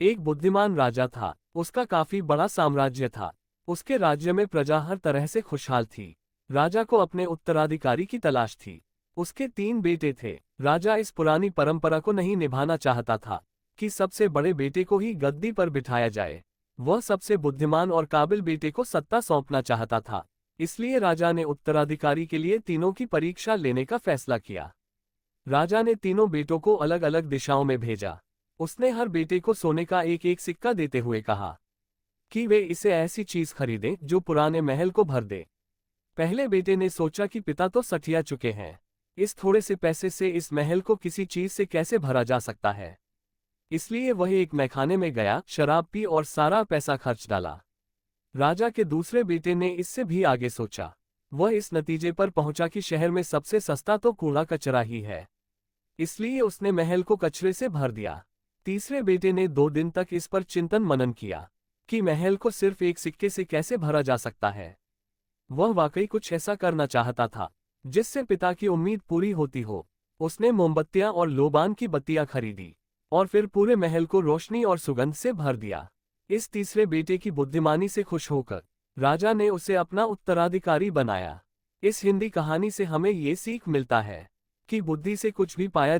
एक बुद्धिमान राजा था। उसका काफी बड़ा साम्राज्य था। उसके राज्य में प्रजा हर तरह से खुशहाल थी। राजा को अपने उत्तराधिकारी की तलाश थी। उसके 3 बेटे थे। राजा इस पुरानी परंपरा को नहीं निभाना चाहता था कि सबसे बड़े बेटे को ही गद्दी पर बिठाया जाए। वह सबसे बुद्धिमान और काबिल बेटे को सत्ता सौंपना चाहता था। इसलिए राजा ने उत्तराधिकारी के लिए तीनों की परीक्षा लेने का फैसला किया। राजा ने तीनों बेटों को अलग अलग दिशाओं में भेजा। उसने हर बेटे को सोने का एक एक सिक्का देते हुए कहा कि वे इसे ऐसी चीज खरीदें जो पुराने महल को भर दे। पहले बेटे ने सोचा कि पिता तो सठिया चुके हैं, इस थोड़े से पैसे से इस महल को किसी चीज से कैसे भरा जा सकता है। इसलिए वह एक मैखाने में गया, शराब पी और सारा पैसा खर्च डाला। राजा के दूसरे बेटे ने इससे भी आगे सोचा। वह इस नतीजे पर पहुंचा कि शहर में सबसे सस्ता तो कूड़ा कचरा ही है। इसलिए उसने महल को कचरे से भर दिया। तीसरे बेटे ने 2 दिन तक इस पर चिंतन मनन किया कि महल को सिर्फ एक सिक्के से कैसे भरा जा सकता है। वह वाकई कुछ ऐसा करना चाहता था जिससे पिता की उम्मीद पूरी होती हो। उसने मोमबत्तियां और लोबान की बत्तियां खरीदी और फिर पूरे महल को रोशनी और सुगंध से भर दिया। इस तीसरे बेटे की बुद्धिमानी से खुश होकर राजा ने उसे अपना उत्तराधिकारी बनाया। इस हिंदी कहानी से हमें ये सीख मिलता है कि बुद्धि से कुछ भी पाया